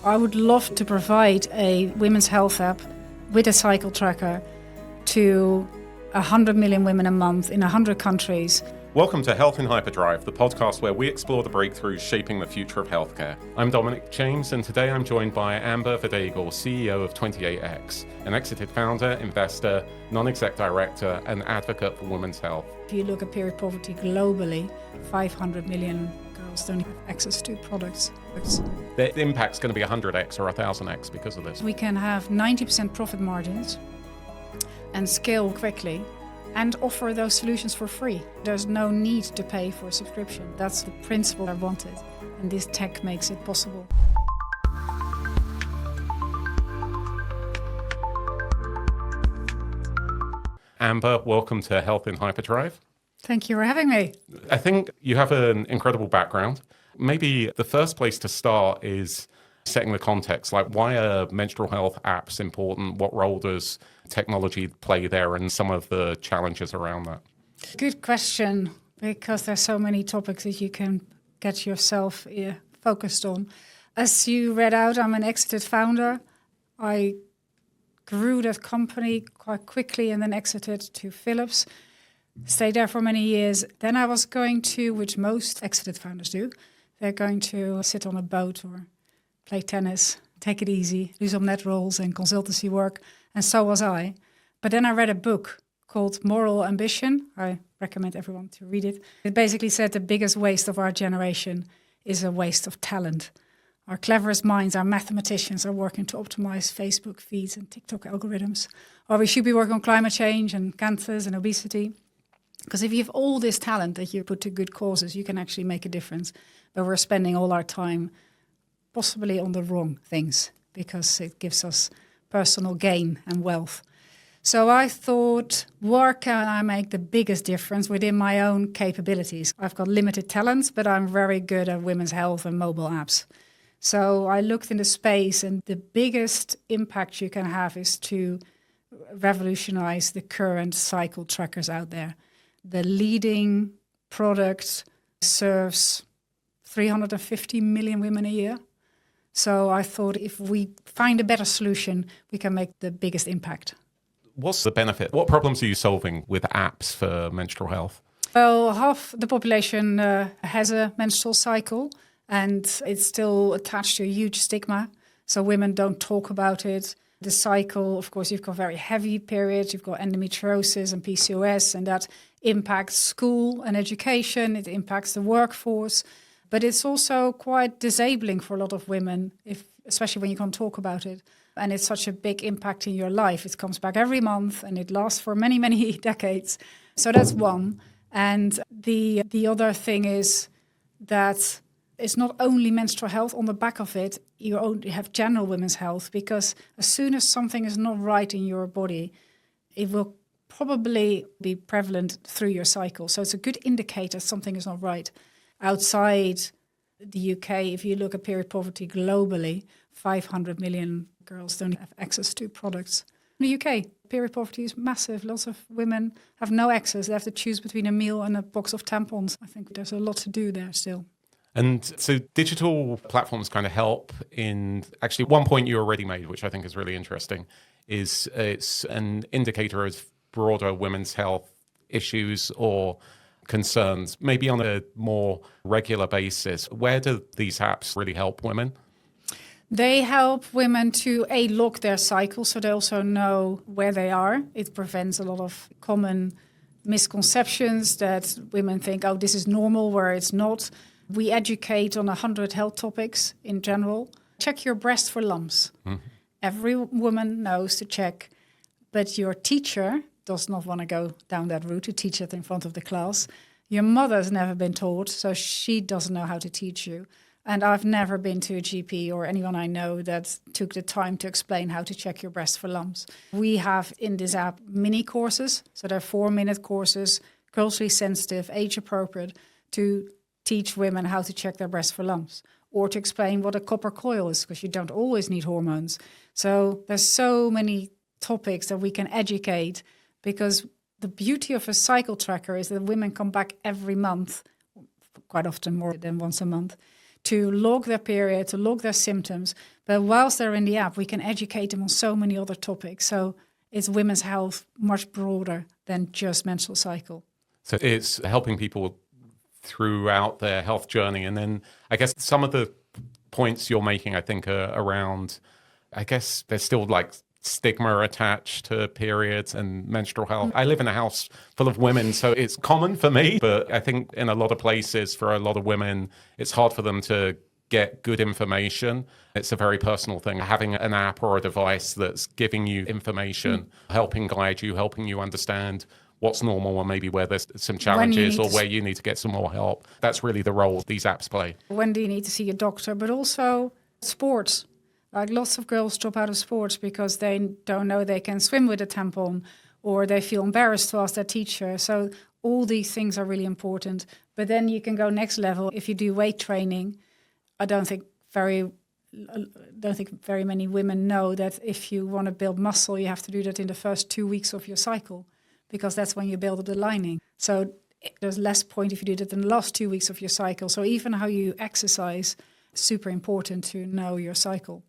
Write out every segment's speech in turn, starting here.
I would love to provide a women's health app with a cycle tracker to 100 million women a month in 100 countries. Welcome to Health in Hyperdrive, the podcast where we explore the breakthroughs shaping the future of healthcare. I'm Dominic James, and today I'm joined by Amber Vodegel, CEO of 28X, an exited founder, investor, non-exec director, and advocate for women's health. If you look at period poverty globally, 500 million girls don't have access to products. The impact's going to be 100x or 1000x because of this. We can have 90% profit margins and scale quickly and offer those solutions for free. There's no need to pay for a subscription. That's the principle I wanted, and this tech makes it possible. Amber, welcome to Health in Hyperdrive. Thank you for having me. I think you have an incredible background. Maybe the first place to start is setting the context, like why are menstrual health apps important? What role does technology play there and some of the challenges around that? Good question, because there's so many topics that you can get yourself focused on. As you read out, I'm an exited founder. I grew that company quite quickly and then exited to Philips. Stayed there for many years. Then I was going to, which most exited founders do, they're going to sit on a boat or play tennis, take it easy, do some net rolls and consultancy work, and so was I. But then I read a book called Moral Ambition. I recommend everyone to read it. It basically said the biggest waste of our generation is a waste of talent. Our cleverest minds, our mathematicians, are working to optimize Facebook feeds and TikTok algorithms. Or we should be working on climate change and cancers and obesity. Because if you have all this talent that you put to good causes, you can actually make a difference. But we're spending all our time possibly on the wrong things because it gives us personal gain and wealth. So I thought, where can I make the biggest difference within my own capabilities? I've got limited talents, but I'm very good at women's health and mobile apps. So I looked in the space, and the biggest impact you can have is to revolutionize the current cycle trackers out there. The leading product serves 350 million women a year. So I thought if we find a better solution, we can make the biggest impact. What's the benefit? What problems are you solving with apps for menstrual health? Well, half the population has a menstrual cycle, and it's still attached to a huge stigma. So women don't talk about it. The cycle, of course, you've got very heavy periods, you've got endometriosis and PCOS, and that impacts school and education, it impacts the workforce. But it's also quite disabling for a lot of women, especially when you can't talk about it. And it's such a big impact in your life. It comes back every month and it lasts for many, many decades. So that's one. And the other thing is that it's not only menstrual health. On the back of it, you have general women's health, because as soon as something is not right in your body, it will probably be prevalent through your cycle. So it's a good indicator something is not right. Outside the UK, if you look at period poverty globally, 500 million girls don't have access to products. In the UK, period poverty is massive. Lots of women have no access. They have to choose between a meal and a box of tampons. I think there's a lot to do there still. And so digital platforms kind of help in, actually one point you already made, which I think is really interesting, is it's an indicator of broader women's health issues or concerns, maybe on a more regular basis. Where do these apps really help women? They help women to log their cycle, so they also know where they are. It prevents a lot of common misconceptions that women think, oh, this is normal, where it's not. We educate on 100 health topics in general. Check your breast for lumps. Mm-hmm. Every woman knows to check, but your teacher does not want to go down that route to teach it in front of the class. Your mother's never been taught, so she doesn't know how to teach you. And I've never been to a GP or anyone I know that took the time to explain how to check your breast for lumps. We have in this app mini courses, so they're 4-minute courses, culturally sensitive, age appropriate, to teach women how to check their breast for lumps, or to explain what a copper coil is, because you don't always need hormones. So there's so many topics that we can educate, because the beauty of a cycle tracker is that women come back every month, quite often more than once a month, to log their period, to log their symptoms. But whilst they're in the app, we can educate them on so many other topics. So it's women's health much broader than just menstrual cycle. So it's helping people throughout their health journey. And then I guess some of the points you're making, I think, are around, I guess there's still like stigma attached to periods and menstrual health. I live in a house full of women, so it's common for me, but I think in a lot of places for a lot of women, it's hard for them to get good information. It's a very personal thing. Having an app or a device that's giving you information, helping guide you, helping you understand what's normal or maybe where there's some challenges or where you need to get some more help. That's really the role these apps play. When do you need to see a doctor? But also sports. Like lots of girls drop out of sports because they don't know they can swim with a tampon, or they feel embarrassed to ask their teacher. So all these things are really important. But then you can go next level. If you do weight training, I don't think very many women know that if you want to build muscle, you have to do that in the first 2 weeks of your cycle, because that's when you build up the lining. So there's less point if you do that in the last 2 weeks of your cycle. So even how you exercise, super important to know your cycle.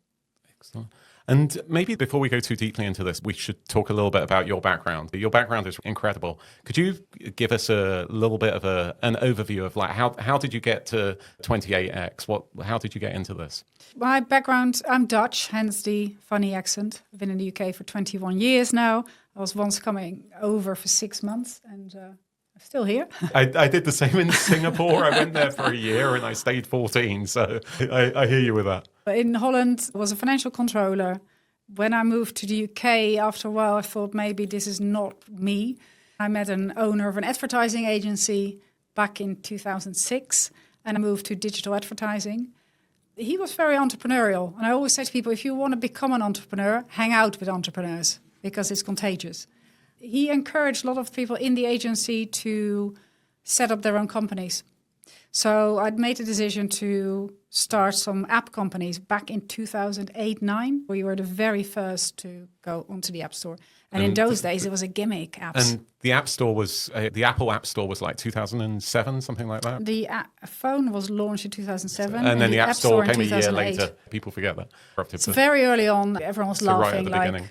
Excellent. And maybe before we go too deeply into this, we should talk a little bit about your background. Your background is incredible. Could you give us a little bit of an overview of like how did you get to 28X? How did you get into this? My background, I'm Dutch, hence the funny accent. I've been in the UK for 21 years now. I was once coming over for 6 months and I'm still here. I did the same in Singapore. I went there for a year and I stayed 14. So I hear you with that. In Holland, I was a financial controller. When I moved to the UK, after a while, I thought maybe this is not me. I met an owner of an advertising agency back in 2006, and I moved to digital advertising. He was very entrepreneurial. And I always say to people, if you want to become an entrepreneur, hang out with entrepreneurs because it's contagious. He encouraged a lot of people in the agency to set up their own companies. So I'd made a decision to start some app companies back in 2008-9. We were the very first to go onto the App Store. And in those days, it was a gimmick apps. And the App Store was, the Apple App Store was like 2007, something like that? The phone was launched in 2007. And then the App Store came a year later. People forget that. It's very early on, everyone was laughing right at the beginning.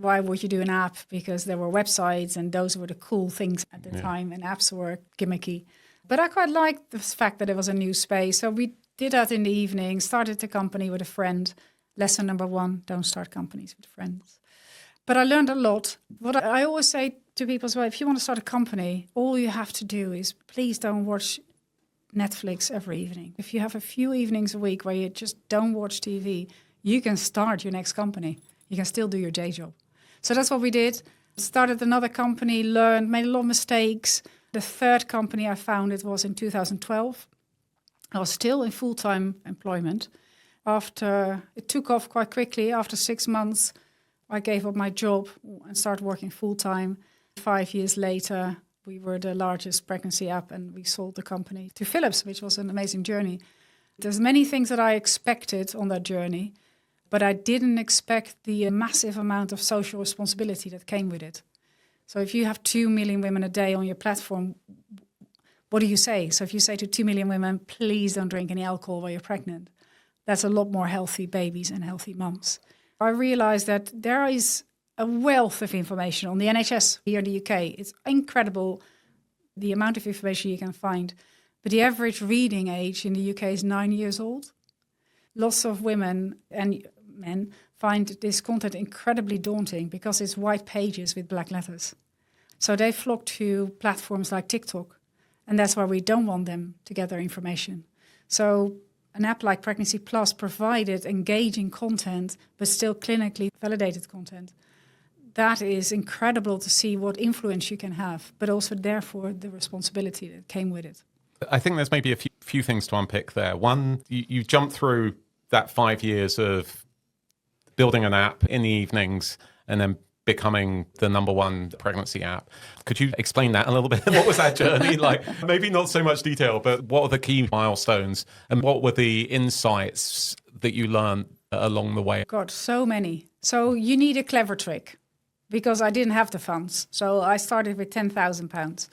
Why would you do an app? Because there were websites and those were the cool things at the time, and apps were gimmicky. But I quite liked the fact that it was a new space. So we did that in the evening, started the company with a friend. Lesson number 1, don't start companies with friends. But I learned a lot. What I always say to people as well, if you want to start a company, all you have to do is please don't watch Netflix every evening. If you have a few evenings a week where you just don't watch TV, you can start your next company. You can still do your day job. So that's what we did. Started another company, learned, made a lot of mistakes. The third company I founded was in 2012. I was still in full-time employment. It took off quite quickly. After 6 months, I gave up my job and started working full-time. 5 years later, we were the largest pregnancy app and we sold the company to Philips, which was an amazing journey. There's many things that I expected on that journey, but I didn't expect the massive amount of social responsibility that came with it. So if you have 2 million women a day on your platform, what do you say? So if you say to 2 million women, please don't drink any alcohol while you're pregnant, that's a lot more healthy babies and healthy mums. I realized that there is a wealth of information on the NHS here in the UK. It's incredible the amount of information you can find. But the average reading age in the UK is 9 years old. Lots of women and men find this content incredibly daunting because it's white pages with black letters. So they flock to platforms like TikTok, and that's why we don't want them to get their information. So an app like Pregnancy Plus provided engaging content, but still clinically validated content. That is incredible to see what influence you can have, but also therefore the responsibility that came with it. I think there's maybe a few things to unpick there. One, you jumped through that 5 years of building an app in the evenings and then becoming the number 1 pregnancy app. Could you explain that a little bit? What was that journey like? Maybe not so much detail, but what are the key milestones and what were the insights that you learned along the way? God, so many. So you need a clever trick because I didn't have the funds. So I started with £10,000.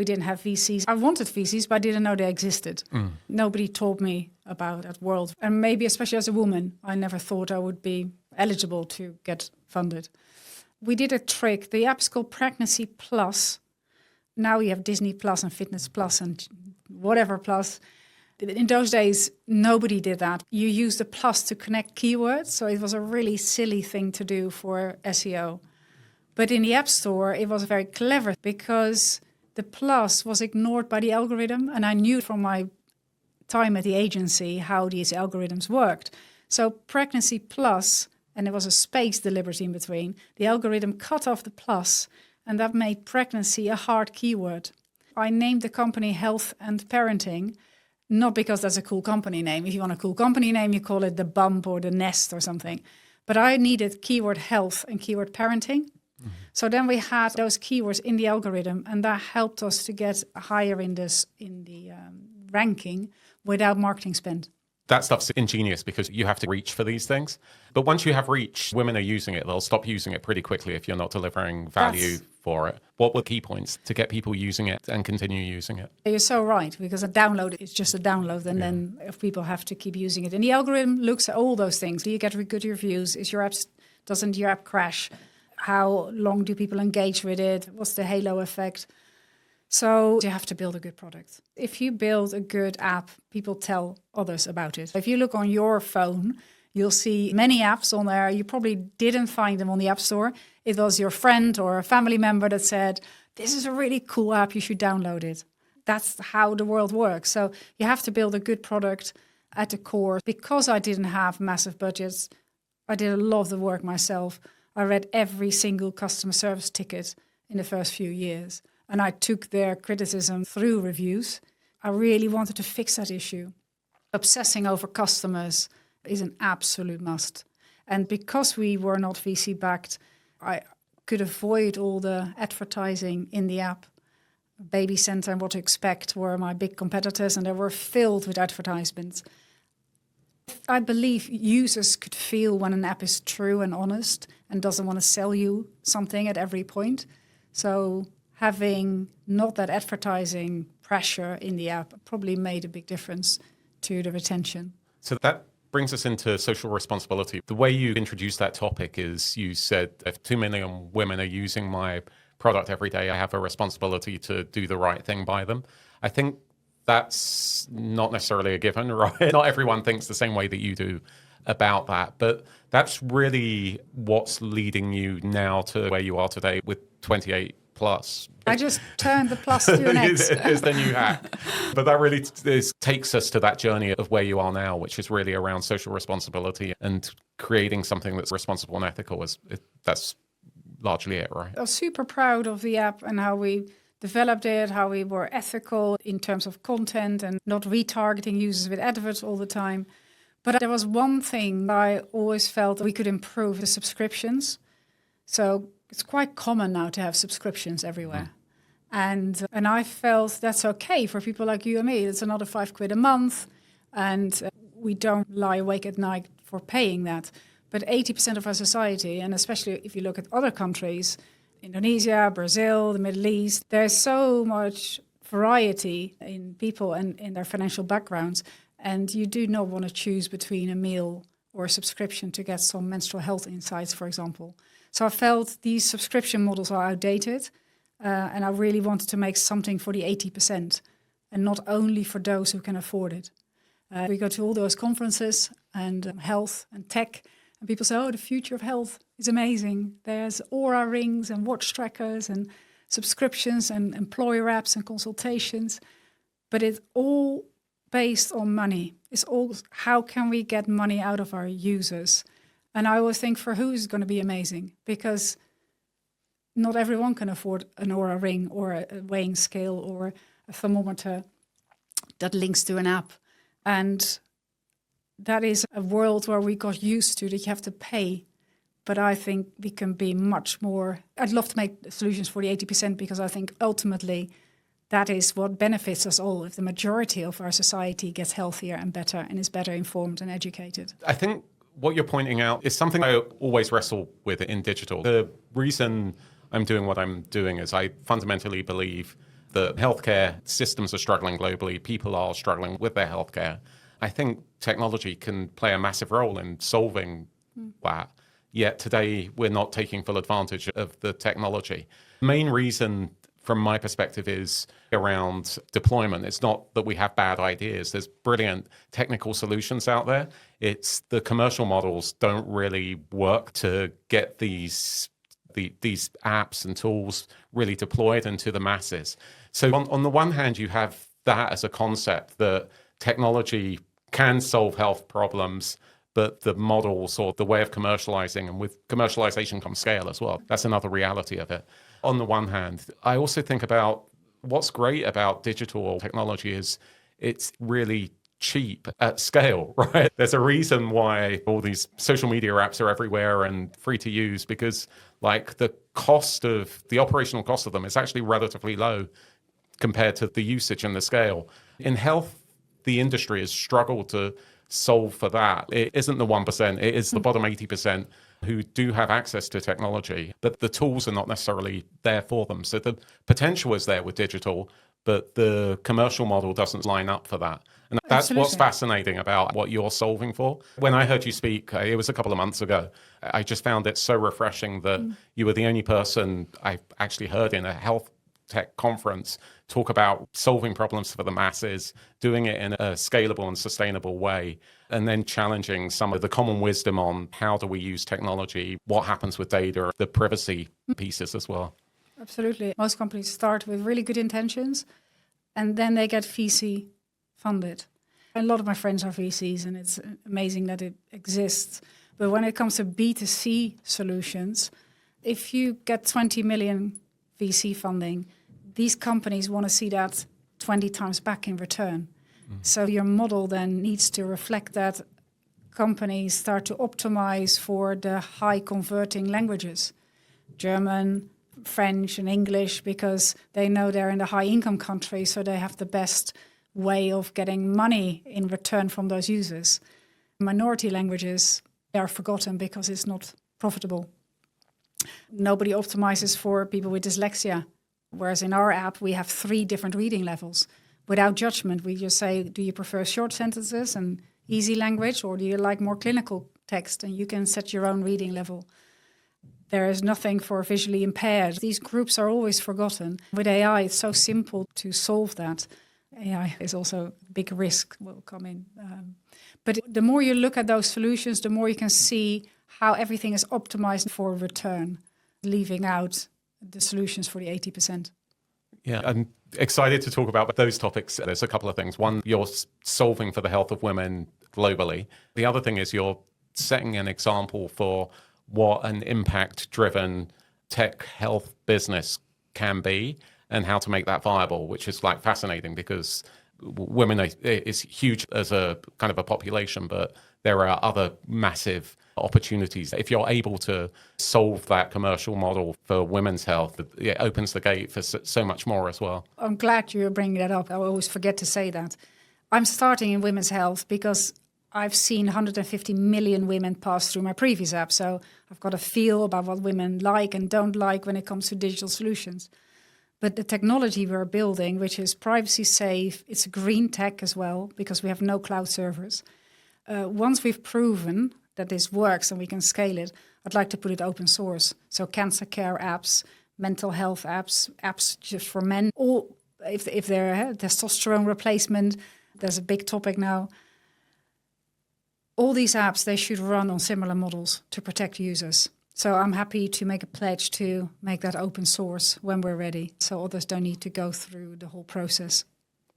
We didn't have VCs. I wanted VCs, but I didn't know they existed. Nobody told me about that world. And maybe especially as a woman, I never thought I would be eligible to get funded. We did a trick. The app's called Pregnancy Plus. Now we have Disney Plus and Fitness Plus and whatever plus. In those days, nobody did that. You used the plus to connect keywords. So it was a really silly thing to do for SEO. But in the App Store, it was very clever because the plus was ignored by the algorithm. And I knew from my time at the agency how these algorithms worked. So Pregnancy Plus, and there was a space deliberately in between, the algorithm cut off the plus, and that made pregnancy a hard keyword. I named the company Health and Parenting, not because that's a cool company name. If you want a cool company name, you call it the Bump or the Nest or something. But I needed keyword health and keyword parenting. So then we had those keywords in the algorithm, and that helped us to get higher in the ranking without marketing spend. That stuff's ingenious because you have to reach for these things. But once you have reach, women are using it. They'll stop using it pretty quickly if you're not delivering value for it. What were key points to get people using it and continue using it? You're so right, because a download is just a download, and then if people have to keep using it. And the algorithm looks at all those things. Do you get good reviews? Doesn't your app crash? How long do people engage with it? What's the halo effect? So you have to build a good product. If you build a good app, people tell others about it. If you look on your phone, you'll see many apps on there. You probably didn't find them on the App Store. It was your friend or a family member that said, this is a really cool app, you should download it. That's how the world works. So you have to build a good product at the core. Because I didn't have massive budgets, I did a lot of the work myself. I read every single customer service ticket in the first few years. And I took their criticism through reviews. I really wanted to fix that issue. Obsessing over customers is an absolute must. And because we were not VC backed, I could avoid all the advertising in the app. Baby Center and What to Expect were my big competitors, and they were filled with advertisements. I believe users could feel when an app is true and honest and doesn't want to sell you something at every point. So having not that advertising pressure in the app probably made a big difference to the retention. So that brings us into social responsibility. The way you introduced that topic is you said, if 2 million women are using my product every day, I have a responsibility to do the right thing by them. I think that's not necessarily a given, right? Not everyone thinks the same way that you do about that, but that's really what's leading you now to where you are today with 28 plus. I just turned the plus to an X. It's the new hack. But that really takes us to that journey of where you are now, which is really around social responsibility and creating something that's responsible and ethical. That's largely it, right? I was super proud of the app and how we developed it, how we were ethical in terms of content and not retargeting users with adverts all the time. But there was one thing I always felt we could improve: the subscriptions. So it's quite common now to have subscriptions everywhere. And I felt that's okay for people like you and me. It's another £5 a month, and we don't lie awake at night for paying that. But 80% of our society, and especially if you look at other countries, Indonesia, Brazil, the Middle East, there's so much variety in people and in their financial backgrounds. And you do not want to choose between a meal or a subscription to get some menstrual health insights, for example. So I felt these subscription models are outdated, and I really wanted to make something for the 80%, and not only for those who can afford it. We go to all those conferences and health and tech, and people say, oh, the future of health is amazing. There's Aura rings and watch trackers and subscriptions and employer apps and consultations. But it's all based on money. It's all, how can we get money out of our users? And I always think, for who is going to be amazing? Because not everyone can afford an Aura ring or a weighing scale or a thermometer that links to an app. And that is a world where we got used to that you have to pay. But I think we can be much more. I'd love to make solutions for the 80% because I think ultimately that is what benefits us all if the majority of our society gets healthier and better and is better informed and educated. I think what you're pointing out is something I always wrestle with in digital. The reason I'm doing what I'm doing is I fundamentally believe The healthcare systems are struggling globally. People are struggling with their healthcare. I think technology can play a massive role in solving that. Yet today, we're not taking full advantage of the technology. Main reason from my perspective is around deployment. It's not that we have bad ideas. There's brilliant technical solutions out there. It's the commercial models don't really work to get these apps and tools really deployed into the masses. So on the one hand, you have that as a concept that technology can solve health problems, but the models or the way of commercializing, and with commercialization comes scale as well. That's another reality of it. On the one hand, I also think about what's great about digital technology is it's really cheap at scale, right? There's a reason why all these social media apps are everywhere and free to use, because like the operational cost of them is actually relatively low compared to the usage and the scale. In health, the industry has struggled to solve for that. It isn't the 1%, it is the bottom 80% who do have access to technology, but the tools are not necessarily there for them. So the potential is there with digital, but the commercial model doesn't line up for that. And that's Absolutely. What's fascinating about what you're solving for. When I heard you speak, it was a couple of months ago, I just found it so refreshing that you were the only person I actually heard in a health tech conference talk about solving problems for the masses, doing it in a scalable and sustainable way, and then challenging some of the common wisdom on how do we use technology, what happens with data, the privacy pieces as well. Absolutely. Most companies start with really good intentions and then they get VC funded. A lot of my friends are VCs and it's amazing that it exists. But when it comes to B2C solutions, if you get 20 million VC funding, these companies want to see that 20 times back in return. So your model then needs to reflect that. Companies start to optimize for the high converting languages, German, French and English, because they know they're in the high income country, so they have the best way of getting money in return from those users. Minority languages are forgotten because it's not profitable. Nobody optimizes for people with dyslexia. Whereas in our app, we have 3 different reading levels. Without judgment, we just say, do you prefer short sentences and easy language, or do you like more clinical text? And you can set your own reading level. There is nothing for visually impaired. These groups are always forgotten. With AI, it's so simple to solve that. AI is also a big risk will come in. But the more you look at those solutions, the more you can see how everything is optimized for return, leaving out the solutions for the 80%. Yeah, I'm excited to talk about those topics. There's a couple of things. One, you're solving for the health of women globally. The other thing is you're setting an example for what an impact-driven tech health business can be and how to make that viable, which is like fascinating because women is huge as a kind of a population, but there are other massive opportunities. If you're able to solve that commercial model for women's health, it opens the gate for so much more as well. I'm glad you're bringing that up. I always forget to say that. I'm starting in women's health because I've seen 150 million women pass through my previous app. So I've got a feel about what women like and don't like when it comes to digital solutions. But the technology we're building, which is privacy safe, it's green tech as well, because we have no cloud servers. Once we've proven that this works and we can scale it, I'd like to put it open source. So cancer care apps, mental health apps just for men, or if they're testosterone replacement, there's a big topic now. All these apps, they should run on similar models to protect users. So I'm happy to make a pledge to make that open source when we're ready, so others don't need to go through the whole process.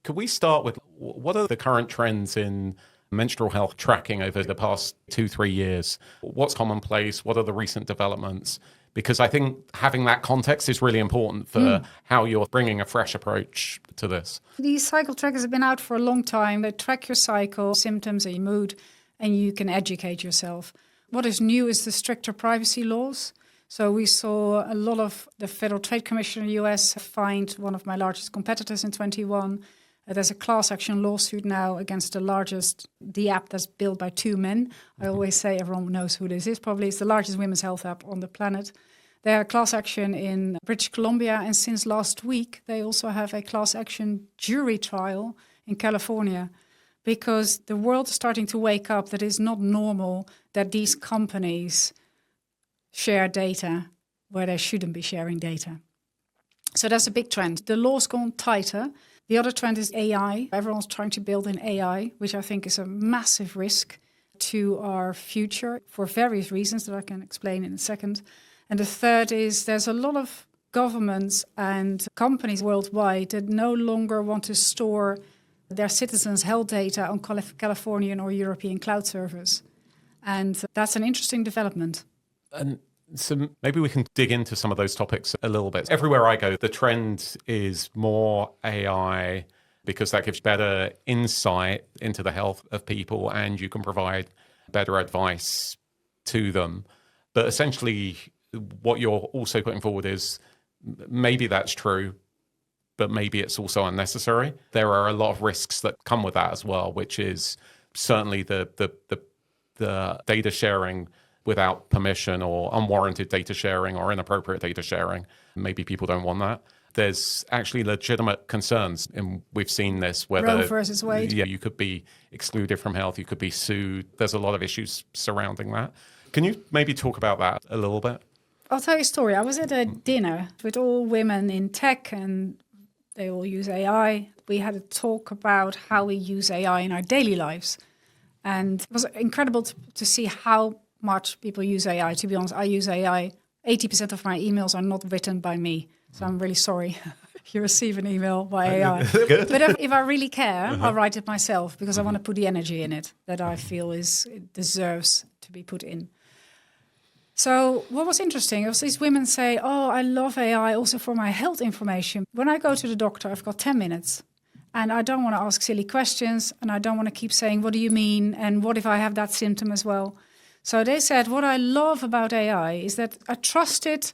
Could we start with what are the current trends in menstrual health tracking over the past 2-3 years? What's commonplace? What are the recent developments? Because I think having that context is really important for how you're bringing a fresh approach to this. These cycle trackers have been out for a long time. They track your cycle, symptoms and your mood, and you can educate yourself. What is new is the stricter privacy laws. So we saw a lot of the Federal Trade Commission in the US fined one of my largest competitors in 2021. There's a class action lawsuit now against the app that's built by 2 men. I always say everyone knows who this is. Probably it's the largest women's health app on the planet. They had a class action in British Columbia, and since last week, they also have a class action jury trial in California, because the world is starting to wake up that it's not normal that these companies share data where they shouldn't be sharing data. So that's a big trend. The law's gone tighter. The other trend is AI. Everyone's trying to build in AI, which I think is a massive risk to our future for various reasons that I can explain in a second. And the third is there's a lot of governments and companies worldwide that no longer want to store their citizens' health data on Californian or European cloud servers. And that's an interesting development. And so maybe we can dig into some of those topics a little bit. Everywhere I go, the trend is more AI because that gives better insight into the health of people and you can provide better advice to them. But essentially, what you're also putting forward is maybe that's true, but maybe it's also unnecessary. There are a lot of risks that come with that as well, which is certainly the data sharing without permission or unwarranted data sharing or inappropriate data sharing. Maybe people don't want that. There's actually legitimate concerns, and we've seen this whether Roe versus Wade. Yeah, you could be excluded from health, you could be sued. There's a lot of issues surrounding that. Can you maybe talk about that a little bit? I'll tell you a story. I was at a dinner with all women in tech and they all use AI. We had a talk about how we use AI in our daily lives. And it was incredible to see how much people use AI. To be honest, I use AI. 80% of my emails are not written by me. So I'm really sorry if you receive an email by AI. Good. But if I really care, I'll write it myself because I want to put the energy in it that I feel it deserves to be put in. So what was interesting was these women say, oh, I love AI also for my health information. When I go to the doctor, I've got 10 minutes and I don't want to ask silly questions and I don't want to keep saying, what do you mean? And what if I have that symptom as well? So they said, what I love about AI is that I trust it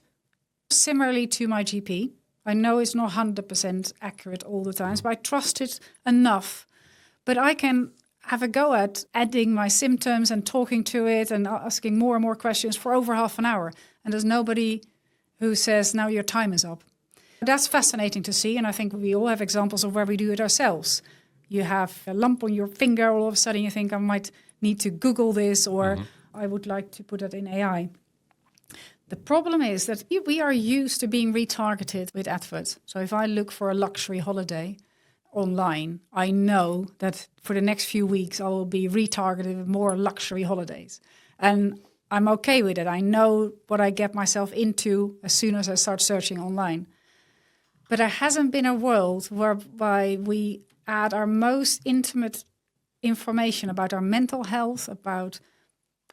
similarly to my GP. I know it's not 100% accurate all the times, but I trust it enough. But I can have a go at adding my symptoms and talking to it and asking more and more questions for over half an hour. And there's nobody who says, now your time is up. That's fascinating to see. And I think we all have examples of where we do it ourselves. You have a lump on your finger, all of a sudden you think I might need to Google this or I would like to put it in AI. The problem is that we are used to being retargeted with adverts. So if I look for a luxury holiday online, I know that for the next few weeks I will be retargeted with more luxury holidays. And I'm okay with it. I know what I get myself into as soon as I start searching online. But there hasn't been a world whereby we add our most intimate information about our mental health, about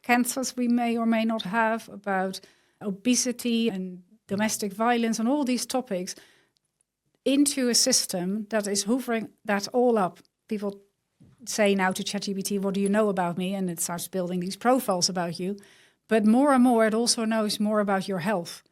cancers we may or may not have, about obesity and domestic violence and all these topics into a system that is hoovering that all up. People say now to ChatGPT, what do you know about me? And it starts building these profiles about you. But more and more, it also knows more about your health.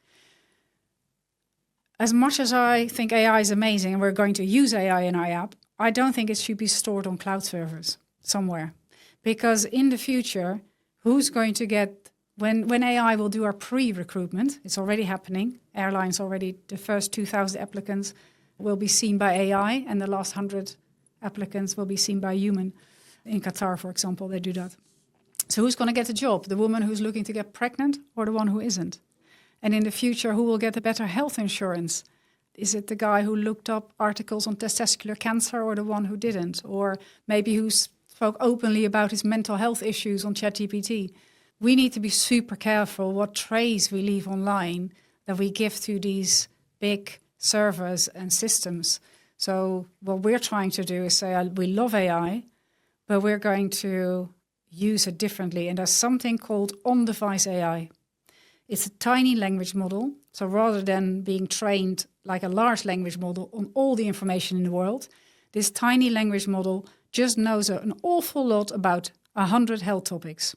As much as I think AI is amazing and we're going to use AI in our app, I don't think it should be stored on cloud servers somewhere. Because in the future, who's going to get, when AI will do our pre-recruitment, it's already happening. Airlines already, the first 2,000 applicants will be seen by AI and the last 100 applicants will be seen by human. In Qatar, for example, they do that. So who's going to get the job? The woman who's looking to get pregnant or the one who isn't? And in the future, who will get the better health insurance? Is it the guy who looked up articles on testicular cancer or the one who didn't? Or maybe who spoke openly about his mental health issues on ChatGPT? We need to be super careful what trace we leave online that we give to these big servers and systems. So what we're trying to do is say, we love AI, but we're going to use it differently. And there's something called on-device AI. It's a tiny language model. So rather than being trained like a large language model on all the information in the world, this tiny language model just knows an awful lot about 100 health topics.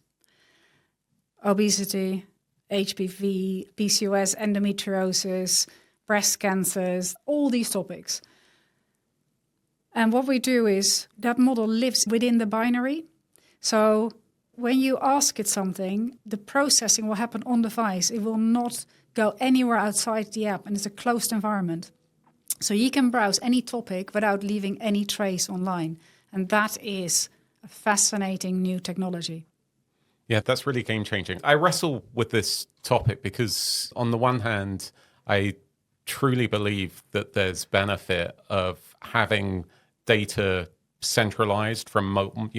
Obesity, HPV, PCOS, endometriosis, breast cancers, all these topics. And what we do is that model lives within the binary. So when you ask it something, the processing will happen on device. It will not go anywhere outside the app, and it's a closed environment. So you can browse any topic without leaving any trace online. And that is a fascinating new technology. Yeah, that's really game changing. I wrestle with this topic because on the one hand, I truly believe that there's benefit of having data centralized from,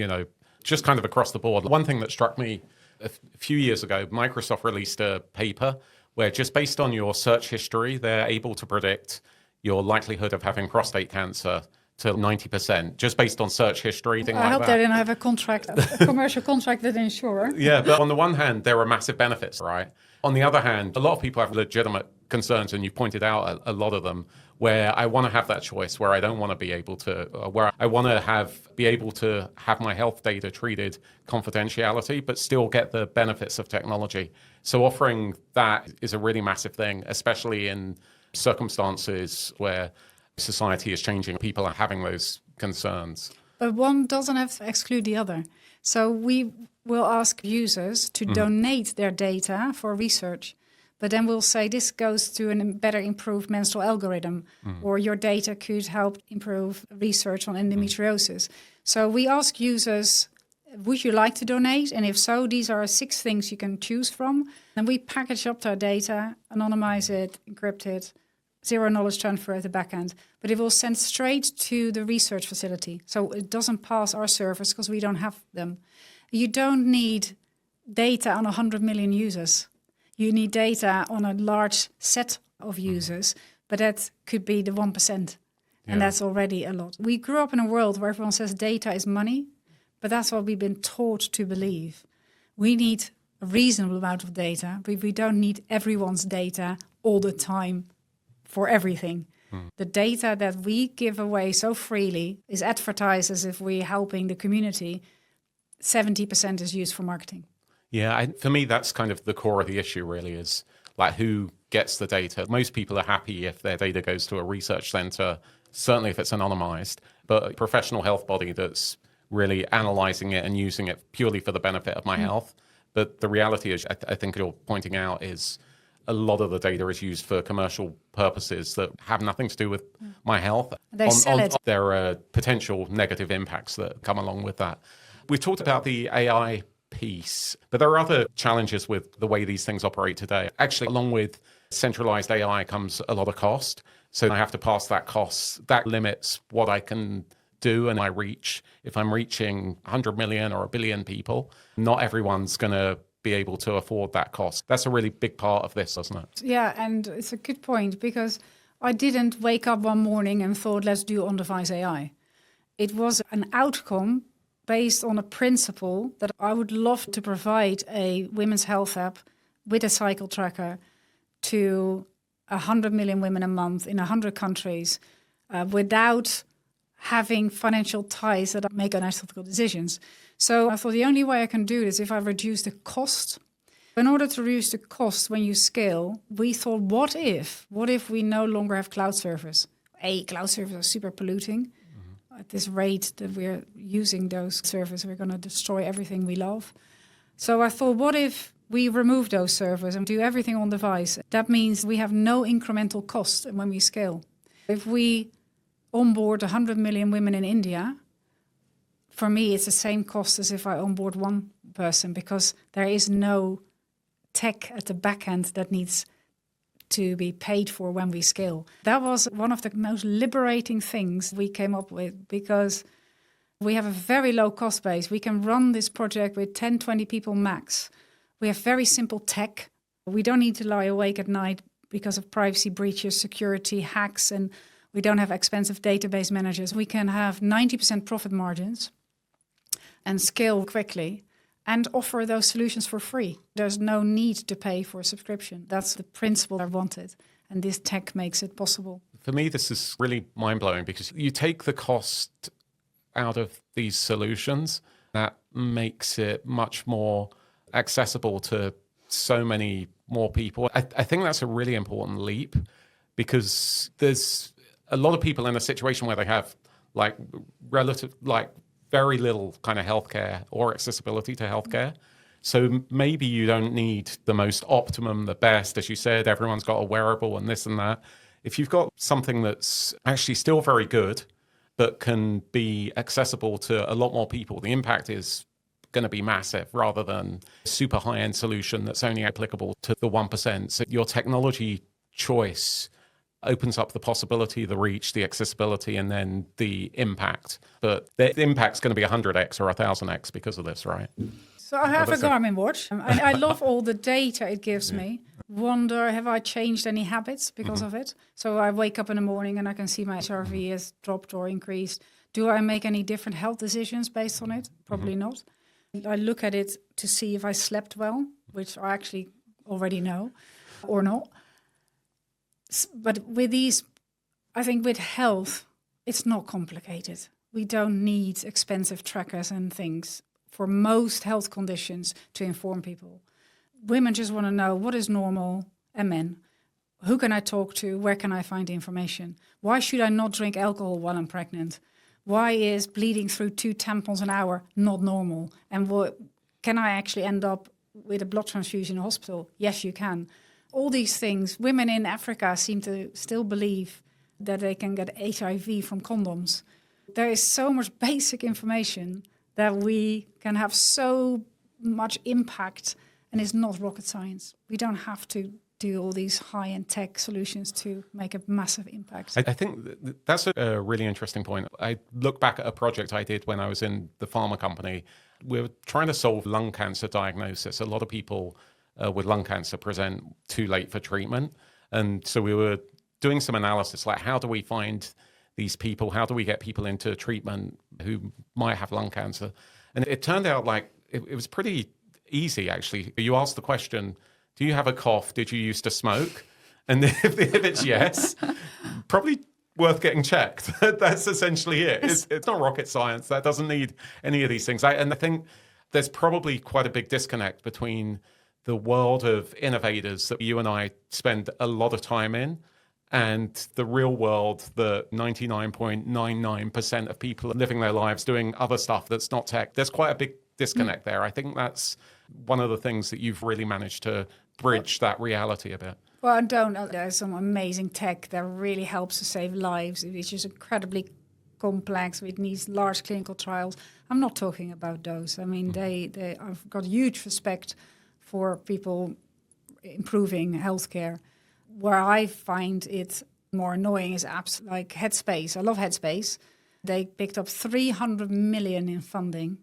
just kind of across the board. One thing that struck me a few years ago, Microsoft released a paper where just based on your search history, they're able to predict your likelihood of having prostate cancer to 90%, just based on search history. I hope they didn't have a contract, a commercial contract with an insurer. Yeah, but on the one hand, there are massive benefits, right? On the other hand, a lot of people have legitimate concerns, and you pointed out a lot of them, where I want to have that choice, where I don't want to be able to, where I want to be able to have my health data treated confidentiality, but still get the benefits of technology. So offering that is a really massive thing, especially in circumstances where society is changing, people are having those concerns. But one doesn't have to exclude the other. So we will ask users to donate their data for research, but then we'll say this goes to a better improved menstrual algorithm, or your data could help improve research on endometriosis. So we ask users, would you like to donate? And if so, these are 6 things you can choose from. And we package up their data, anonymize it, encrypt it, zero knowledge transfer at the back end, but it will send straight to the research facility. So it doesn't pass our servers because we don't have them. You don't need data on 100 million users. You need data on a large set of users, but that could be the 1%. And that's already a lot. We grew up in a world where everyone says data is money, but that's what we've been taught to believe. We need a reasonable amount of data, but we don't need everyone's data all the time for everything. The data that we give away so freely is advertised as if we're helping the community. 70% is used for marketing. Yeah, for me, that's kind of the core of the issue, really, is like who gets the data. Most people are happy if their data goes to a research center, certainly if it's anonymized, but a professional health body that's really analyzing it and using it purely for the benefit of my health. But the reality is, I think you're pointing out, is a lot of the data is used for commercial purposes that have nothing to do with my health. There are potential negative impacts that come along with that. We've talked about the AI piece, but there are other challenges with the way these things operate today. Actually, along with centralized AI comes a lot of cost. So I have to pass that cost. That limits what I can do and my reach. If I'm reaching 100 million or 1 billion people, not everyone's going to be able to afford that cost. That's a really big part of this, isn't it? Yeah, and it's a good point, because I didn't wake up one morning and thought, let's do on-device AI. It was an outcome based on a principle that I would love to provide a women's health app with a cycle tracker to 100 million women a month in 100 countries without having financial ties that make unethical decisions. So I thought the only way I can do this if I reduce the cost. In order to reduce the cost when you scale, we thought, what if we no longer have cloud servers? Cloud servers are super polluting. At this rate that we're using those servers, we're going to destroy everything we love. So I thought, what if we remove those servers and do everything on device? That means we have no incremental cost when we scale. If we onboard 100 million women in India, for me, it's the same cost as if I onboard one person, because there is no tech at the back end that needs to be paid for when we scale. That was one of the most liberating things we came up with, because we have a very low cost base. We can run this project with 10, 20 people max. We have very simple tech. We don't need to lie awake at night because of privacy breaches, security, hacks, and we don't have expensive database managers. We can have 90% profit margins and scale quickly and offer those solutions for free. There's no need to pay for a subscription. That's the principle I wanted, and this tech makes it possible. For me, this is really mind-blowing, because you take the cost out of these solutions, that makes it much more accessible to so many more people. I think that's a really important leap, because there's a lot of people in a situation where they have very little kind of healthcare or accessibility to healthcare. So maybe you don't need the most optimum, the best, as you said, everyone's got a wearable and this and that. If you've got something that's actually still very good, but can be accessible to a lot more people, the impact is going to be massive rather than super high-end solution that's only applicable to the 1%. So your technology choice opens up the possibility, the reach, the accessibility, and then the impact. But the impact's going to be 100x or 1,000x because of this, right? So I have a Garmin watch, and I love all the data it gives me. Wonder, have I changed any habits because of it? So I wake up in the morning and I can see my HRV has dropped or increased. Do I make any different health decisions based on it? Probably not. I look at it to see if I slept well, which I actually already know, or not. But with these, I think with health, it's not complicated. We don't need expensive trackers and things for most health conditions to inform people. Women just want to know what is normal, and men. Who can I talk to? Where can I find information? Why should I not drink alcohol while I'm pregnant? Why is bleeding through 2 tampons an hour not normal? And can I actually end up with a blood transfusion in a hospital? Yes, you can. All these things, women in Africa seem to still believe that they can get HIV from condoms. There is so much basic information that we can have so much impact, and it's not rocket science. We don't have to do all these high-end tech solutions to make a massive impact. I think that's a really interesting point. I look back at a project I did when I was in the pharma company. We were trying to solve lung cancer diagnosis. A lot of people with lung cancer present too late for treatment. And so we were doing some analysis, like how do we find these people? How do we get people into treatment who might have lung cancer? And it turned out like it was pretty easy, actually. You ask the question, do you have a cough? Did you used to smoke? And if it's yes, probably worth getting checked. That's essentially it. It's not rocket science. That doesn't need any of these things. And I think there's probably quite a big disconnect between the world of innovators that you and I spend a lot of time in and the real world that 99.99% of people are living their lives doing other stuff that's not tech. There's quite a big disconnect there. I think that's one of the things that you've really managed to bridge that reality a bit. Well, I don't know. There's some amazing tech that really helps to save lives, which is incredibly complex. It needs large clinical trials. I'm not talking about those. I mean, I've got huge respect for people improving healthcare. Where I find it more annoying is apps like Headspace. I love Headspace. They picked up 300 million in funding,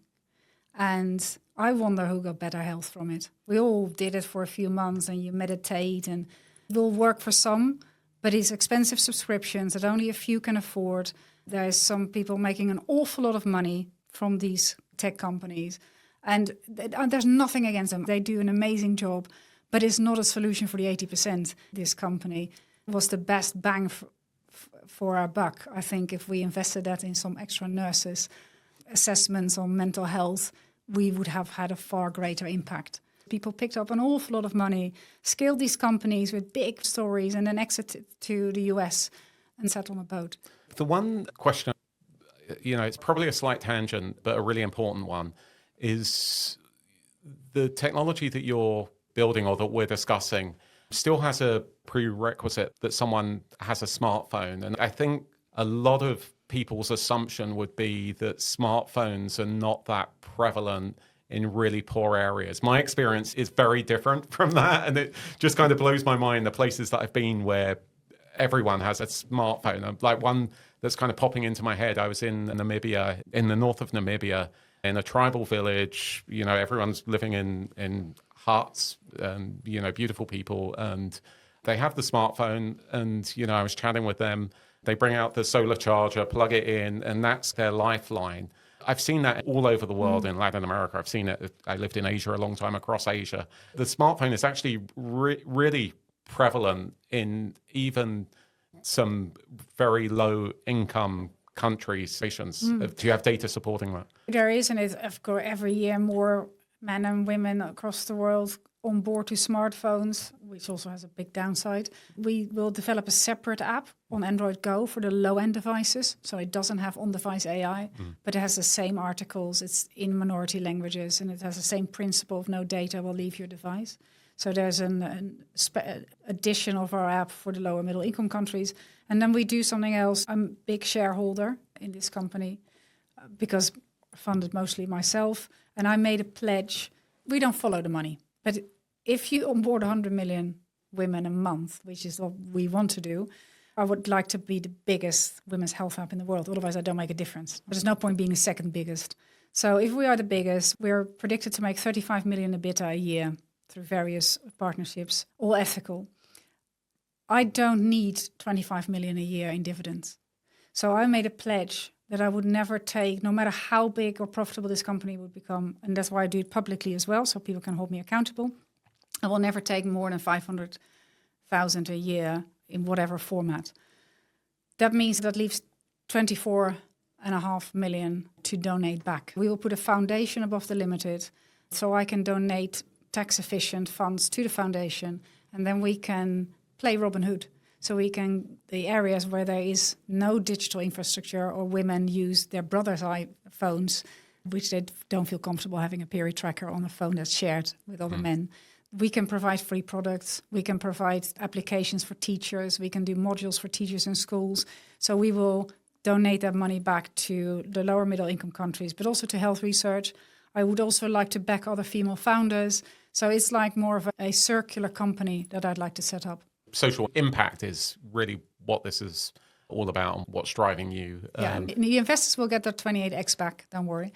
and I wonder who got better health from it. We all did it for a few months, and you meditate, and it will work for some, but it's expensive subscriptions that only a few can afford. There's some people making an awful lot of money from these tech companies, and there's nothing against them. They do an amazing job, but it's not a solution for the 80%. This company was the best bang for our buck. I think if we invested that in some extra nurses, assessments on mental health, we would have had a far greater impact. People picked up an awful lot of money, scaled these companies with big stories, and then exited to the US and sat on a boat. The one question, it's probably a slight tangent, but a really important one, is the technology that you're building or that we're discussing still has a prerequisite that someone has a smartphone. And I think a lot of people's assumption would be that smartphones are not that prevalent in really poor areas. My experience is very different from that. And it just kind of blows my mind, the places that I've been where everyone has a smartphone. Like one that's kind of popping into my head, I was in Namibia, in the north of Namibia, in a tribal village. Everyone's living in huts and, beautiful people. And they have the smartphone. And, I was chatting with them. They bring out the solar charger, plug it in, and that's their lifeline. I've seen that all over the world in Latin America. I've seen it. I lived in Asia a long time, across Asia. The smartphone is actually really prevalent in even some very low income countries. Do you have data supporting that? There is, and of course, every year more men and women across the world on board to smartphones, which also has a big downside. We will develop a separate app on Android Go for the low-end devices. So it doesn't have on-device AI, but it has the same articles. It's in minority languages, and it has the same principle of no data will leave your device. So there's an addition of our app for the lower middle income countries. And then we do something else. I'm a big shareholder in this company because I funded mostly myself. And I made a pledge. We don't follow the money. But if you onboard 100 million women a month, which is what we want to do, I would like to be the biggest women's health app in the world. Otherwise, I don't make a difference. There's no point being the second biggest. So if we are the biggest, we're predicted to make 35 million EBITDA a year through various partnerships, all ethical. I don't need 25 million a year in dividends. So I made a pledge that I would never take, no matter how big or profitable this company would become, and that's why I do it publicly as well, so people can hold me accountable. I will never take more than 500,000 a year in whatever format. That means that leaves 24.5 million to donate back. We will put a foundation above the limited, so I can donate tax-efficient funds to the foundation, and then we can play Robin Hood. So we can, the areas where there is no digital infrastructure or women use their brother's iPhones, which they don't feel comfortable having a period tracker on a phone that's shared with other men. We can provide free products. We can provide applications for teachers. We can do modules for teachers in schools. So we will donate that money back to the lower middle income countries, but also to health research. I would also like to back other female founders. So it's like more of a circular company that I'd like to set up. Social impact is really what this is all about and what's driving you. The investors will get their 28x back, don't worry.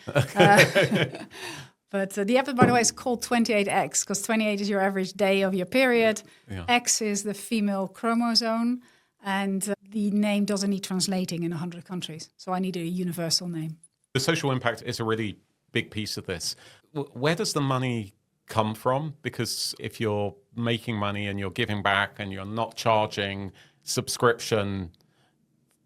But the app, by the way, is called 28x because 28 is your average day of your period. Yeah. X is the female chromosome, and the name doesn't need translating in 100 countries. So I need a universal name. The social impact is a really big piece of this. Where does the money come from? Because if you're making money and you're giving back and you're not charging subscription,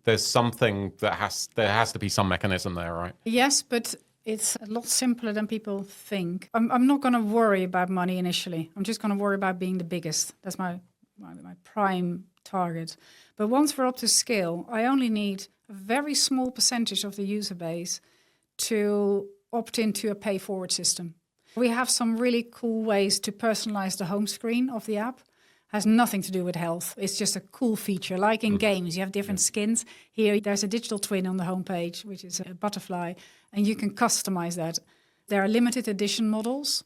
there's something that there has to be some mechanism there, right? Yes, but it's a lot simpler than people think. I'm not going to worry about money initially. I'm just going to worry about being the biggest. That's my prime target. But once we're up to scale, I only need a very small percentage of the user base to opt into a pay forward system. We have some really cool ways to personalize the home screen of the app. Has nothing to do with health. It's just a cool feature. Like in games, you have different skins. Here, there's a digital twin on the homepage, which is a butterfly, and you can customize that. There are limited edition models,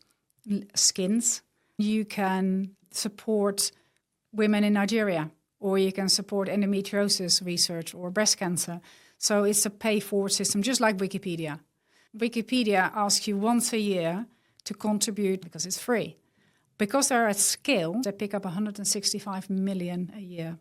skins. You can support women in Nigeria, or you can support endometriosis research or breast cancer. So it's a pay forward system, just like Wikipedia. Wikipedia asks you once a year to contribute because it's free. Because they're at scale, they pick up 165 million a year.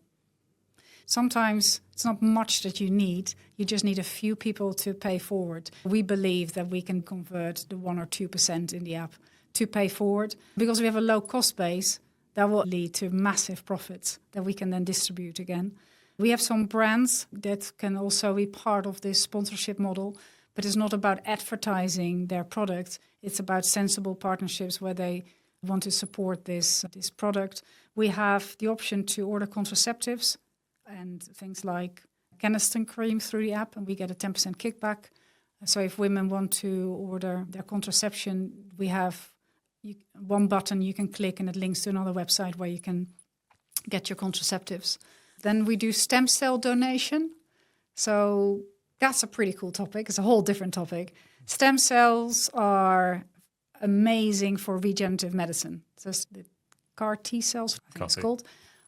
Sometimes it's not much that you need. You just need a few people to pay forward. We believe that we can convert the 1 or 2% in the app to pay forward. Because we have a low cost base, that will lead to massive profits that we can then distribute again. We have some brands that can also be part of this sponsorship model. But it's not about advertising their product. It's about sensible partnerships where they want to support this product. We have the option to order contraceptives and things like Canesten cream through the app, and we get a 10% kickback. So if women want to order their contraception, we have one button you can click and it links to another website where you can get your contraceptives. Then we do stem cell donation. So that's a pretty cool topic. It's a whole different topic. Stem cells are amazing for regenerative medicine. So the CAR T cells, I think it's called.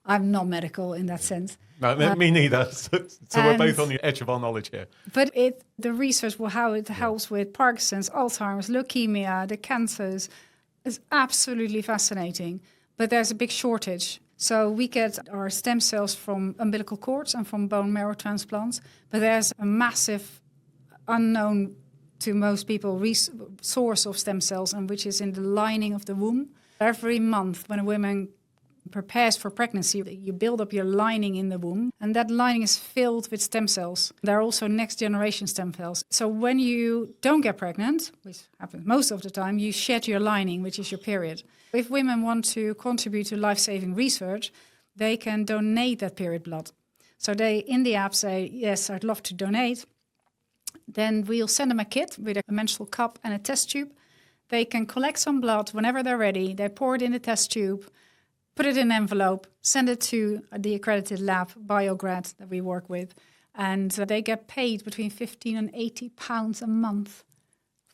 I'm not medical in that sense. No, me neither. So we're both on the edge of our knowledge here. But the research, how it helps with Parkinson's, Alzheimer's, leukemia, the cancers, is absolutely fascinating. But there's a big shortage. So we get our stem cells from umbilical cords and from bone marrow transplants. But there's a massive unknown to most people source of stem cells, and which is in the lining of the womb. Every month when a woman prepares for pregnancy. You build up your lining in the womb, and that lining is filled with stem cells. There are also next generation stem cells. So when you don't get pregnant, which happens most of the time, you shed your lining, which is your period. If women want to contribute to life-saving research, they can donate that period blood. So they, in the app, say, yes, I'd love to donate. Then we'll send them a kit with a menstrual cup and a test tube. They can collect some blood whenever they're ready. They pour it in the test tube, put it in an envelope, send it to the accredited lab, Biograd, that we work with. And they get paid between 15 and 80 pounds a month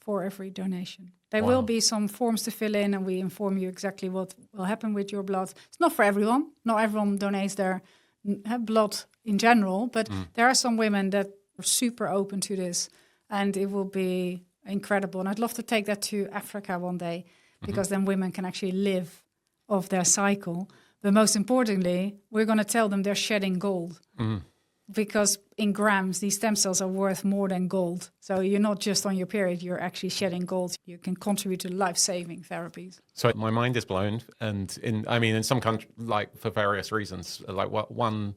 for every donation. There will be some forms to fill in, and we inform you exactly what will happen with your blood. It's not for everyone. Not everyone donates their blood in general, but there are some women that are super open to this, and it will be incredible. And I'd love to take that to Africa one day, because then women can actually live off their cycle. But most importantly, we're going to tell them they're shedding gold. Because in grams, these stem cells are worth more than gold. So you're not just on your period, you're actually shedding gold. You can contribute to life-saving therapies. So my mind is blown. And in some countries, like for various reasons, like one,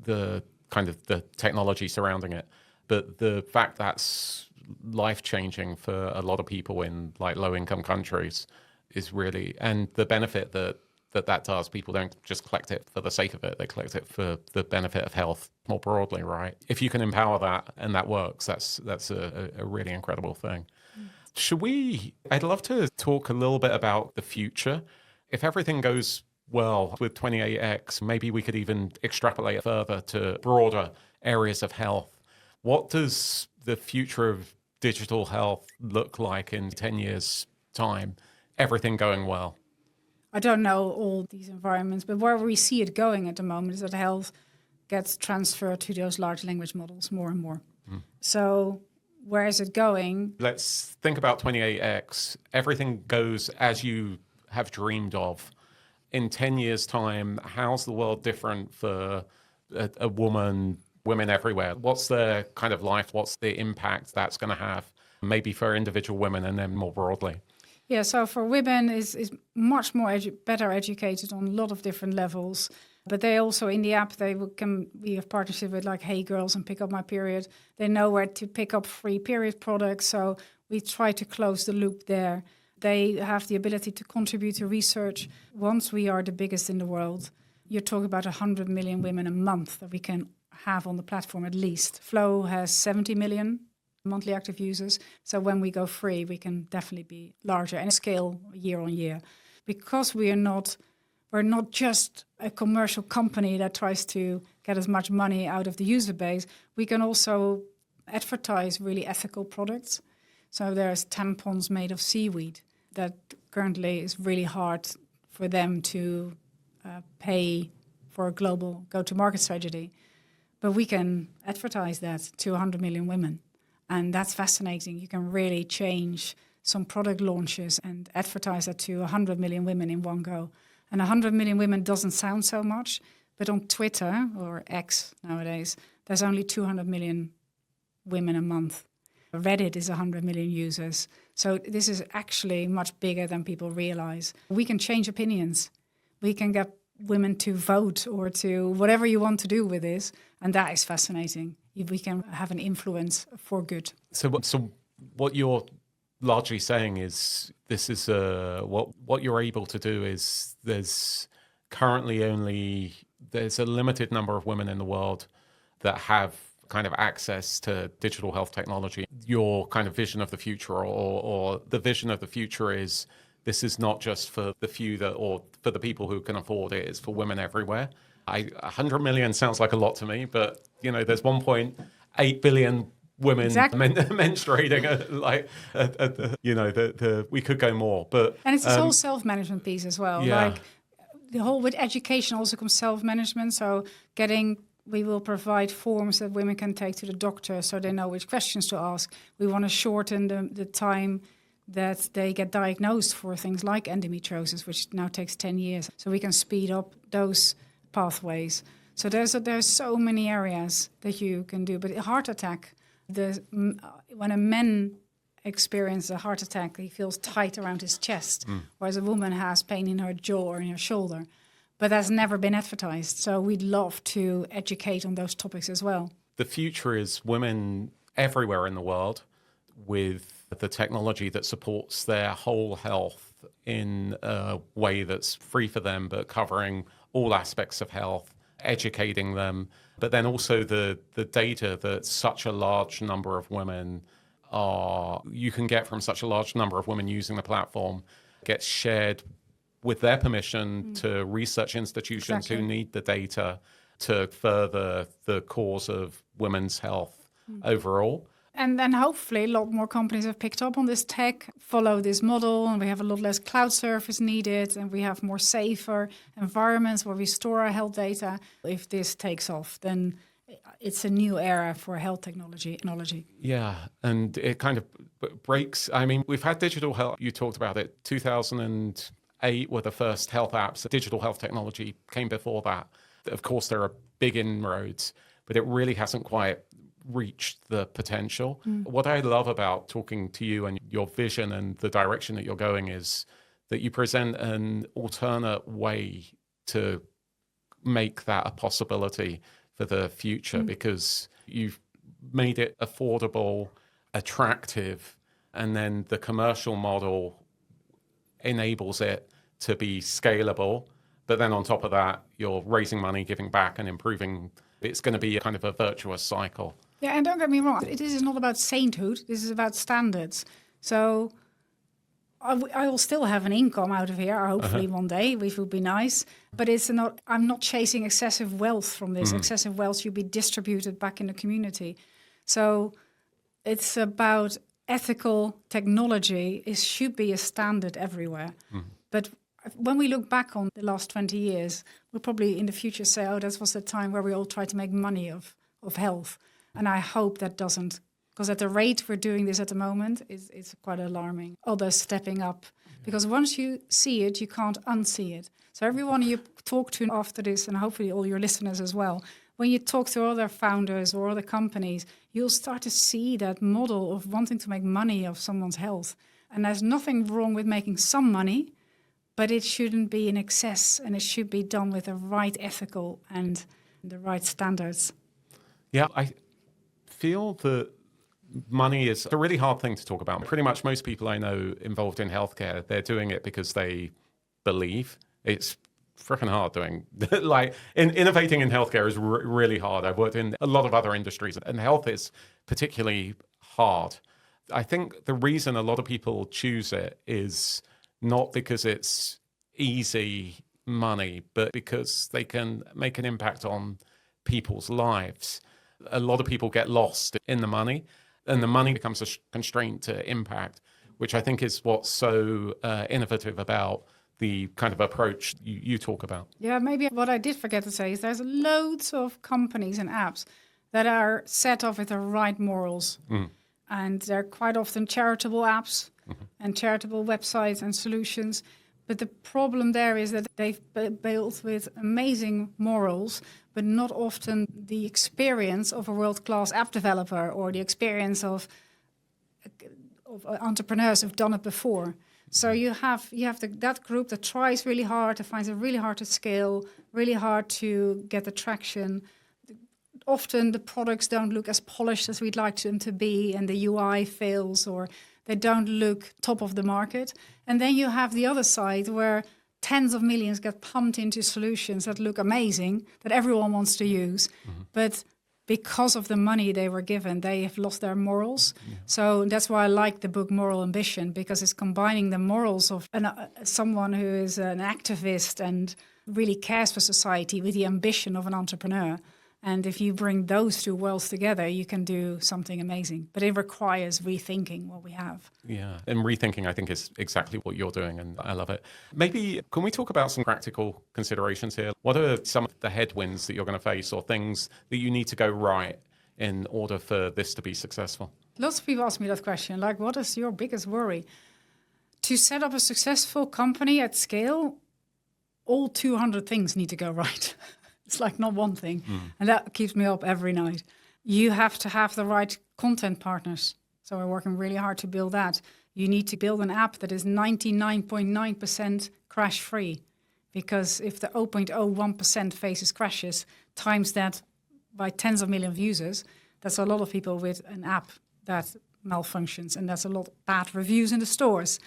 the kind of the technology surrounding it, but the fact that's life-changing for a lot of people in like low-income countries is really, and the benefit that does, people don't just collect it for the sake of it, they collect it for the benefit of health more broadly, right? If you can empower that and that works, that's a really incredible thing. I'd love to talk a little bit about the future. If everything goes well with 28X, maybe we could even extrapolate further to broader areas of health. What does the future of digital health look like in 10 years' time? Everything going well. I don't know all these environments, but where we see it going at the moment is that health gets transferred to those large language models more and more. So where is it going? Let's think about 28X. Everything goes as you have dreamed of. In 10 years' time, how's the world different for a woman, women everywhere? What's their kind of life? What's the impact that's going to have, maybe for individual women and then more broadly? Yeah, so for women is much more better educated on a lot of different levels. But they also, in the app, we have partnership with like Hey Girls and Pick Up My Period. They know where to pick up free period products. So we try to close the loop there. They have the ability to contribute to research. Once we are the biggest in the world, you're talking about 100 million women a month that we can have on the platform at least. Flow has 70 million monthly active users. So when we go free, we can definitely be larger and scale year on year. Because we're not just a commercial company that tries to get as much money out of the user base, we can also advertise really ethical products. So there's tampons made of seaweed that currently is really hard for them to pay for a global go-to-market strategy. But we can advertise that to 100 million women. And that's fascinating. You can really change some product launches and advertise that to 100 million women in one go. And 100 million women doesn't sound so much, but on Twitter, or X nowadays, there's only 200 million women a month. Reddit is 100 million users. So this is actually much bigger than people realize. We can change opinions. We can get women to vote or to whatever you want to do with this. And that is fascinating. We can have an influence for good. So what you're largely saying is this is what you're able to do is there's a limited number of women in the world that have kind of access to digital health technology. Your kind of vision of the future or the vision of the future is this is not just for the few or for the people who can afford it, it's for women everywhere. 100 million sounds like a lot to me, but there's 1.8 billion women menstruating. We could go more, but and it's this whole self-management piece as well. Yeah. Like the whole with education also comes self-management. So we will provide forms that women can take to the doctor so they know which questions to ask. We want to shorten the time that they get diagnosed for things like endometriosis, which now takes 10 years. So we can speed up those pathways. So there's so many areas that you can do. But a heart attack, when a man experiences a heart attack, he feels tight around his chest, whereas a woman has pain in her jaw or in her shoulder. but that's never been advertised. So we'd love to educate on those topics as well. The future is women everywhere in the world with the technology that supports their whole health in a way that's free for them, but covering all aspects of health, educating them, but then also the data that such a large number of women you can get from such a large number of women using the platform gets shared with their permission to research institutions who need the data to further the cause of women's health overall. And then hopefully a lot more companies have picked up on this tech, follow this model, and we have a lot less cloud service needed, and we have more safer environments where we store our health data. If this takes off, then it's a new era for health technology. Yeah, and it kind of breaks. I mean, we've had digital health. You talked about it. 2008 were the first health apps. Digital health technology came before that. Of course, there are big inroads, but it really hasn't quite reached the potential. What I love about talking to you and your vision and the direction that you're going is that you present an alternate way to make that a possibility for the future, because you've made it affordable, attractive, and then the commercial model enables it to be scalable. But then on top of that, you're raising money, giving back, and improving. It's going to be a kind of a virtuous cycle. Yeah, and don't get me wrong, this is not about sainthood, this is about standards. So I will still have an income out of here, hopefully one day, which would be nice. But I'm not chasing excessive wealth from this. Excessive wealth should be distributed back in the community. So it's about ethical technology. It should be a standard everywhere. But when we look back on the last 20 years, we'll probably in the future say, oh, that was the time where we all tried to make money of health. And I hope that doesn't, because at the rate we're doing this at the moment, it's quite alarming. Others stepping up, because once you see it, you can't unsee it. So everyone you talk to after this, and hopefully all your listeners as well, when you talk to other founders or other companies, you'll start to see that model of wanting to make money of someone's health. And there's nothing wrong with making some money, but it shouldn't be in excess, and it should be done with the right ethical and the right standards. Yeah, I feel that money is a really hard thing to talk about. Pretty much most people I know involved in healthcare, they're doing it because they believe. It's freaking hard doing. Like innovating in healthcare is really hard. I've worked in a lot of other industries, and health is particularly hard. I think the reason a lot of people choose it is not because it's easy money, but because they can make an impact on people's lives. A lot of people get lost in the money, and the money becomes a constraint to impact, which I think is what's so innovative about the kind of approach you talk about. Yeah, maybe what I did forget to say is there's loads of companies and apps that are set up with the right morals. And they're quite often charitable apps and charitable websites and solutions. But the problem there is that they've built with amazing morals, but not often the experience of a world-class app developer or the experience of entrepreneurs who've done it before. So you have that group that tries really hard, that finds it really hard to scale, really hard to get the traction. Often the products don't look as polished as we'd like them to be, and the UI fails, or they don't look top of the market. And then you have the other side where tens of millions get pumped into solutions that look amazing, that everyone wants to use. But because of the money they were given, they have lost their morals. So that's why I like the book Moral Ambition, because it's combining the morals of someone who is an activist and really cares for society with the ambition of an entrepreneur. And if you bring those two worlds together, you can do something amazing. But it requires rethinking what we have. Yeah, and rethinking, I think, is exactly what you're doing, and I love it. Maybe, can we talk about some practical considerations here? What are some of the headwinds that you're going to face, or things that you need to go right in order for this to be successful? Lots of people ask me that question, like, what is your biggest worry? To set up a successful company at scale, all 200 things need to go right. It's like not one thing. And that keeps me up every night. You have to have the right content partners. So we're working really hard to build that. You need to build an app that is 99.9% crash free, Because if the 0.01% faces crashes, times that by tens of millions of users, that's a lot of people with an app that malfunctions, and that's a lot of bad reviews in the stores.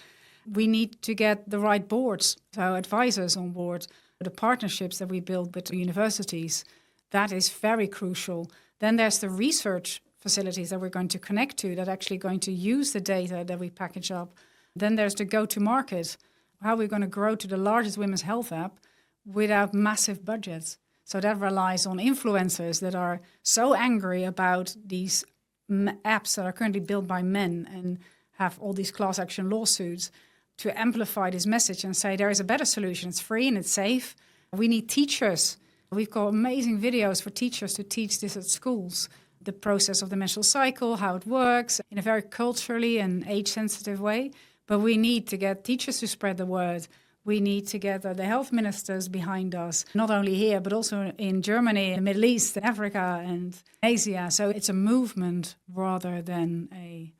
We need to get the right boards, so advisors on board, the partnerships that we build with the universities. That is very crucial. Then there's the research facilities that we're going to connect to that are actually going to use the data that we package up. Then there's the go-to-market, how we're going to grow to the largest women's health app without massive budgets. So that relies on influencers that are so angry about these apps that are currently built by men and have all these class action lawsuits to amplify this message and say there is a better solution. It's free and it's safe. We need teachers. We've got amazing videos for teachers to teach this at schools. The process of the menstrual cycle, how it works in a very culturally and age-sensitive way. But we need to get teachers to spread the word. We need to get the health ministers behind us, not only here, but also in Germany, the Middle East, Africa, and Asia. So it's a movement rather than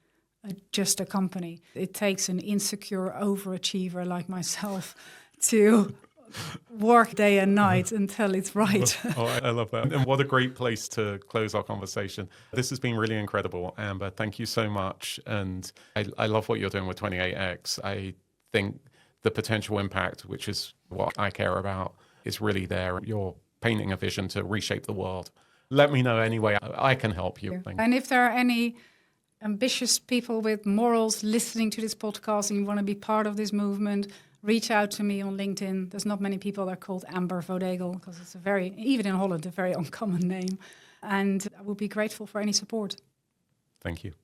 just a company. It takes an insecure overachiever like myself to work day and night until it's right. Oh, I love that. And what a great place to close our conversation. This has been really incredible, Amber. Thank you so much. And I love what you're doing with 28X. I think the potential impact, which is what I care about, is really there. You're painting a vision to reshape the world. Let me know any way I can help you. And if there are any ambitious people with morals listening to this podcast and you want to be part of this movement, reach out to me on LinkedIn. There's not many people that are called Amber Vodegel because it's even in Holland, a very uncommon name. And I would be grateful for any support. Thank you.